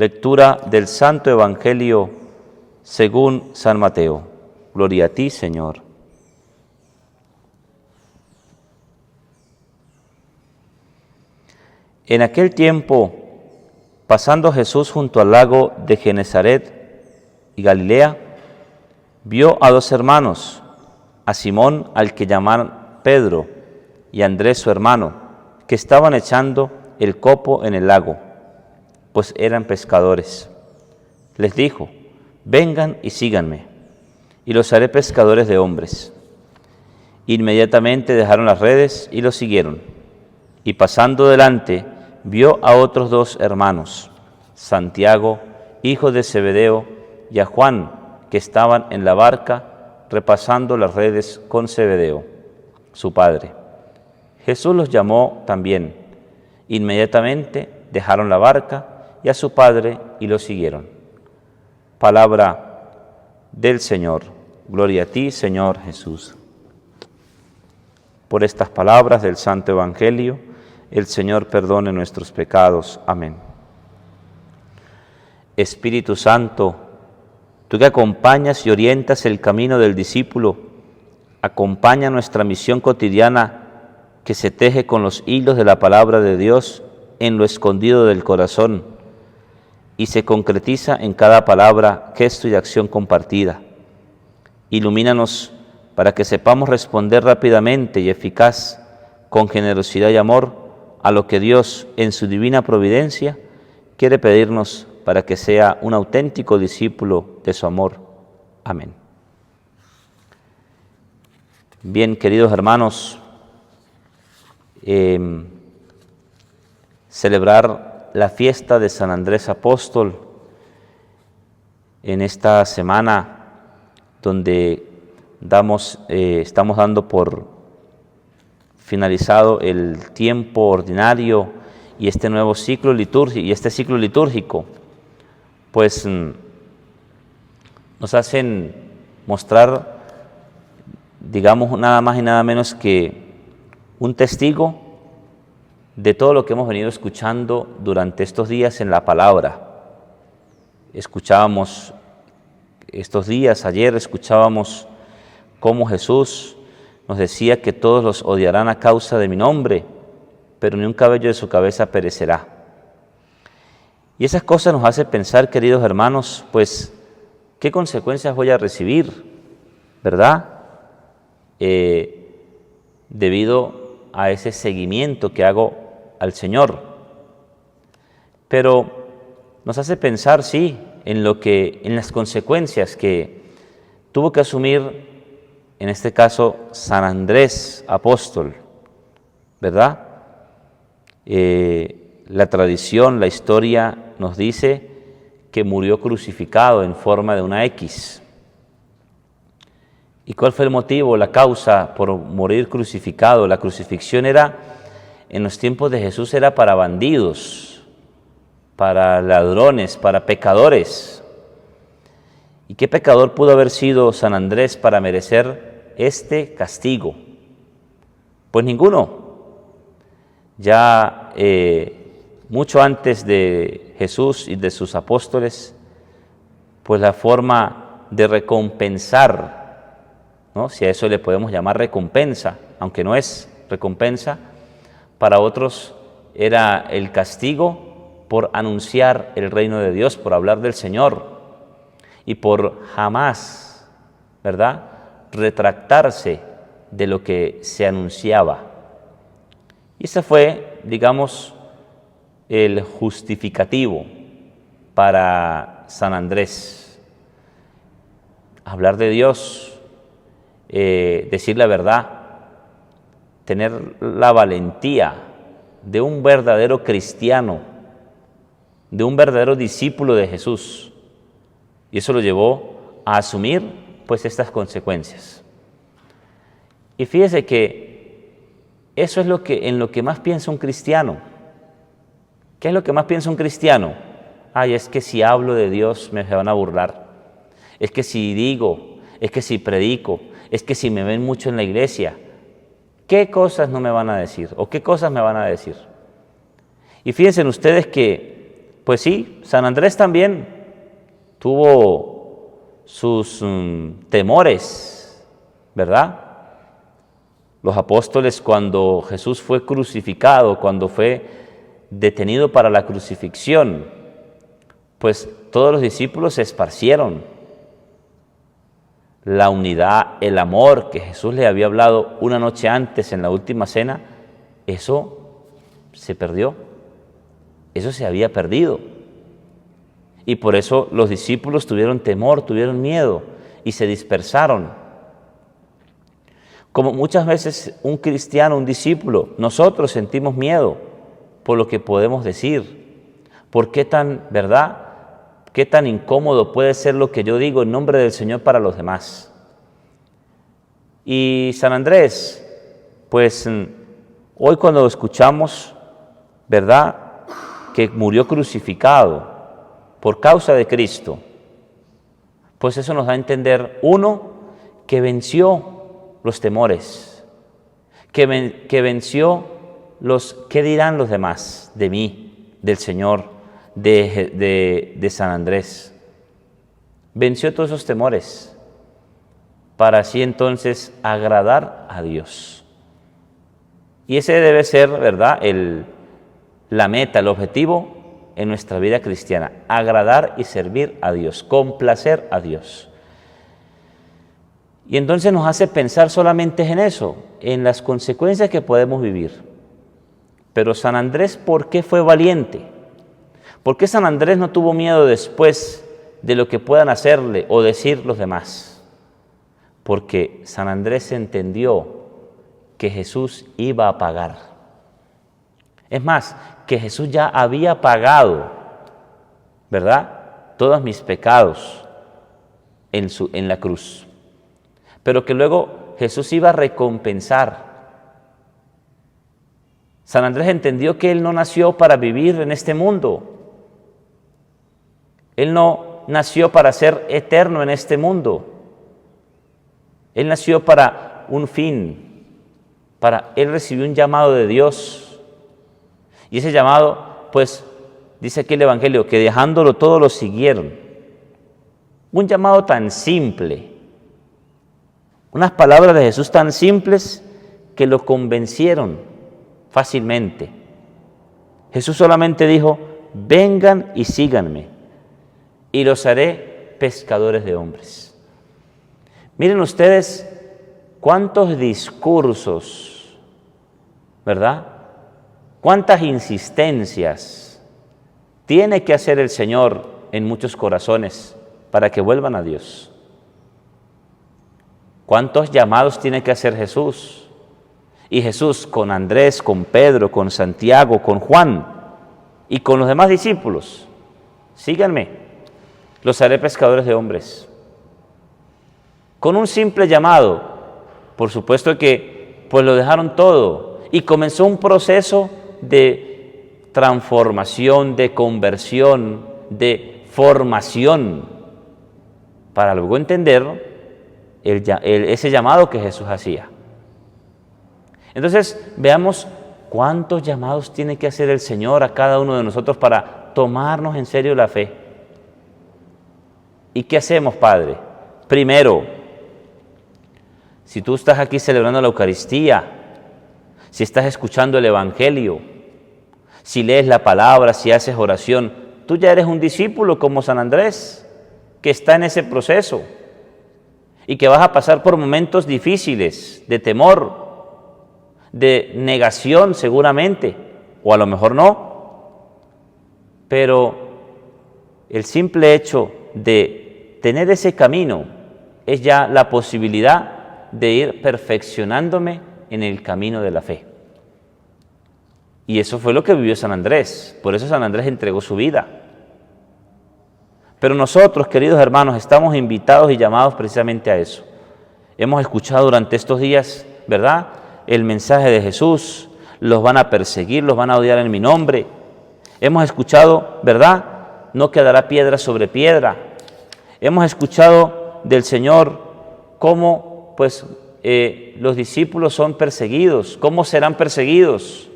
Lectura del Santo Evangelio según San Mateo. Gloria a ti, Señor. En aquel tiempo, pasando Jesús junto al lago de Genesaret y Galilea, vio a dos hermanos, a Simón, al que llamaban Pedro, y a Andrés su hermano, que estaban echando el copo en el lago, pues eran pescadores. Les dijo: vengan y síganme, y los haré pescadores de hombres. Inmediatamente dejaron las redes y los siguieron. Y pasando delante, vio a otros dos hermanos, Santiago, hijo de Zebedeo, y a Juan, que estaban en la barca repasando las redes con Zebedeo, su padre. Jesús los llamó también. Inmediatamente dejaron la barca y a su padre y lo siguieron. Palabra del Señor. Gloria a ti, Señor Jesús. Por estas palabras del Santo Evangelio, el Señor perdone nuestros pecados. Amén. Espíritu Santo, tú que acompañas y orientas el camino del discípulo, acompaña nuestra misión cotidiana que se teje con los hilos de la palabra de Dios en lo escondido del corazón y se concretiza en cada palabra, gesto y acción compartida. Ilumínanos para que sepamos responder rápidamente y eficaz, con generosidad y amor, a lo que Dios, en su divina providencia, quiere pedirnos para que sea un auténtico discípulo de su amor. Amén. Bien, queridos hermanos, celebrar la fiesta de San Andrés Apóstol en esta semana donde estamos dando por finalizado el tiempo ordinario y este nuevo ciclo litúrgico, pues nos hacen mostrar, digamos, nada más y nada menos que un testigo de todo lo que hemos venido escuchando durante estos días en la palabra. Escuchábamos estos días, ayer escuchábamos cómo Jesús nos decía que todos los odiarán a causa de mi nombre, pero ni un cabello de su cabeza perecerá. Y esas cosas nos hacen pensar, queridos hermanos, pues, ¿qué consecuencias voy a recibir? ¿Verdad? Debido a ese seguimiento que hago al Señor. Pero nos hace pensar, sí, en las consecuencias que tuvo que asumir, en este caso, San Andrés Apóstol, ¿verdad? La tradición, la historia nos dice que murió crucificado en forma de una X. ¿Y cuál fue el motivo, la causa por morir crucificado? La crucifixión en los tiempos de Jesús era para bandidos, para ladrones, para pecadores. ¿Y qué pecador pudo haber sido San Andrés para merecer este castigo? Pues ninguno. Ya mucho antes de Jesús y de sus apóstoles, pues la forma de recompensar, ¿no? Si a eso le podemos llamar recompensa, aunque no es recompensa, para otros era el castigo por anunciar el reino de Dios, por hablar del Señor y por jamás, ¿verdad?, retractarse de lo que se anunciaba. Y ese fue, digamos, el justificativo para San Andrés. Hablar de Dios, decir la verdad, tener la valentía de un verdadero cristiano, de un verdadero discípulo de Jesús. Y eso lo llevó a asumir, pues, estas consecuencias. Y fíjese que eso es en lo que más piensa un cristiano. ¿Qué es lo que más piensa un cristiano? Ay, es que si hablo de Dios me van a burlar. Es que si digo, es que si predico, es que si me ven mucho en la iglesia, ¿qué cosas no me van a decir? ¿O qué cosas me van a decir? Y fíjense ustedes que pues sí, San Andrés también tuvo sus temores, ¿verdad? Los apóstoles, cuando Jesús fue crucificado, cuando fue detenido para la crucifixión, pues todos los discípulos se esparcieron. La unidad, el amor que Jesús le había hablado una noche antes en la última cena, eso se perdió, eso se había perdido. Y por eso los discípulos tuvieron temor, tuvieron miedo y se dispersaron. Como muchas veces un cristiano, un discípulo, nosotros sentimos miedo por lo que podemos decir. ¿Por qué tan, verdad? ¿Qué tan incómodo puede ser lo que yo digo en nombre del Señor para los demás? Y San Andrés, pues hoy cuando lo escuchamos, ¿verdad?, que murió crucificado por causa de Cristo, pues eso nos da a entender, uno, que venció los temores, que venció los ¿qué dirán los demás de mí, del Señor, de San Andrés? Venció todos esos temores para así entonces agradar a Dios. Y ese debe ser, ¿verdad?, la meta, el objetivo en nuestra vida cristiana, agradar y servir a Dios, complacer a Dios. Y entonces nos hace pensar solamente en eso, en las consecuencias que podemos vivir. Pero San Andrés, ¿por qué fue valiente? ¿Por qué San Andrés no tuvo miedo después de lo que puedan hacerle o decir los demás? Porque San Andrés entendió que Jesús iba a pagar. Es más, que Jesús ya había pagado, ¿verdad?, todos mis pecados en la cruz. Pero que luego Jesús iba a recompensar. San Andrés entendió que él no nació para vivir en este mundo. Él no nació para ser eterno en este mundo. Él nació para un fin. Él recibió un llamado de Dios. Y ese llamado, pues, dice aquí el Evangelio, que dejándolo todo lo siguieron. Un llamado tan simple. Unas palabras de Jesús tan simples que lo convencieron fácilmente. Jesús solamente dijo, vengan y síganme, y los haré pescadores de hombres. Miren ustedes cuántos discursos, ¿verdad?, cuántas insistencias tiene que hacer el Señor en muchos corazones para que vuelvan a Dios. ¿Cuántos llamados tiene que hacer Jesús? Y Jesús con Andrés, con Pedro, con Santiago, con Juan y con los demás discípulos. Síganme, los haré pescadores de hombres. Con un simple llamado, por supuesto que pues lo dejaron todo y comenzó un proceso de transformación, de conversión, de formación, para luego entender ese llamado que Jesús hacía. Entonces, veamos cuántos llamados tiene que hacer el Señor a cada uno de nosotros para tomarnos en serio la fe. ¿Y qué hacemos, Padre? Primero, si tú estás aquí celebrando la Eucaristía, si estás escuchando el Evangelio, si lees la palabra, si haces oración, tú ya eres un discípulo como San Andrés, que está en ese proceso y que vas a pasar por momentos difíciles, de temor, de negación seguramente, o a lo mejor no, pero el simple hecho de tener ese camino es ya la posibilidad de ir perfeccionándome en el camino de la fe. Y eso fue lo que vivió San Andrés, por eso San Andrés entregó su vida. Pero nosotros, queridos hermanos, estamos invitados y llamados precisamente a eso. Hemos escuchado durante estos días, ¿verdad?, el mensaje de Jesús, los van a perseguir, los van a odiar en mi nombre. Hemos escuchado, ¿verdad?, no quedará piedra sobre piedra. Hemos escuchado del Señor cómo, pues, los discípulos son perseguidos, cómo serán perseguidos.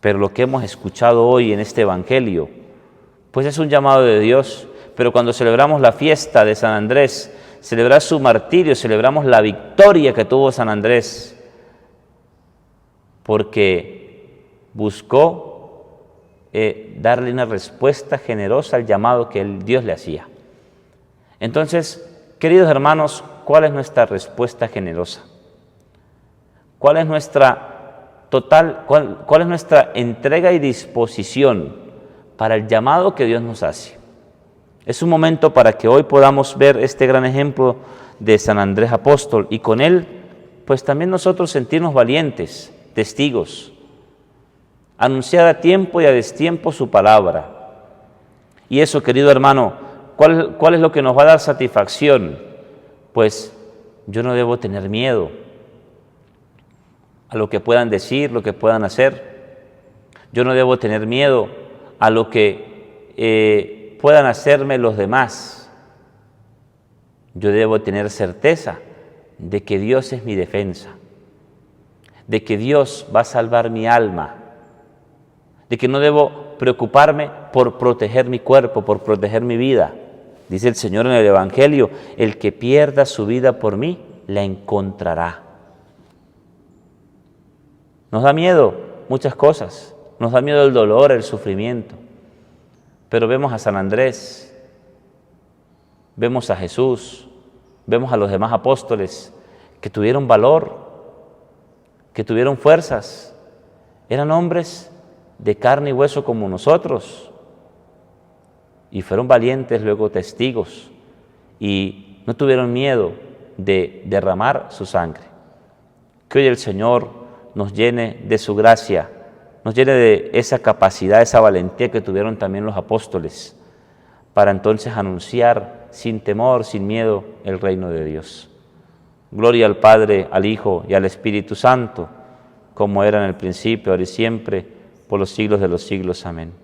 Pero lo que hemos escuchado hoy en este Evangelio, pues es un llamado de Dios. Pero cuando celebramos la fiesta de San Andrés, celebrar su martirio, celebramos la victoria que tuvo San Andrés, porque buscó darle una respuesta generosa al llamado que Dios le hacía. Entonces, queridos hermanos, ¿cuál es nuestra respuesta generosa? ¿Cuál es nuestra cuál es nuestra entrega y disposición para el llamado que Dios nos hace? Es un momento para que hoy podamos ver este gran ejemplo de San Andrés Apóstol y con él, pues también nosotros sentirnos valientes, testigos, anunciar a tiempo y a destiempo su palabra. Y eso, querido hermano, ¿cuál es lo que nos va a dar satisfacción? Pues yo no debo tener miedo a lo que puedan decir, lo que puedan hacer. Yo no debo tener miedo a lo que puedan hacerme los demás. Yo debo tener certeza de que Dios es mi defensa, de que Dios va a salvar mi alma, de que no debo preocuparme por proteger mi cuerpo, por proteger mi vida. Dice el Señor en el Evangelio, el que pierda su vida por mí, la encontrará. Nos da miedo muchas cosas, nos da miedo el dolor, el sufrimiento, pero vemos a San Andrés, vemos a Jesús, vemos a los demás apóstoles que tuvieron valor, que tuvieron fuerzas, eran hombres de carne y hueso como nosotros y fueron valientes, luego testigos y no tuvieron miedo de derramar su sangre. Que hoy el Señor nos llene de su gracia, nos llene de esa capacidad, esa valentía que tuvieron también los apóstoles, para entonces anunciar sin temor, sin miedo, el reino de Dios. Gloria al Padre, al Hijo y al Espíritu Santo, como era en el principio, ahora y siempre, por los siglos de los siglos. Amén.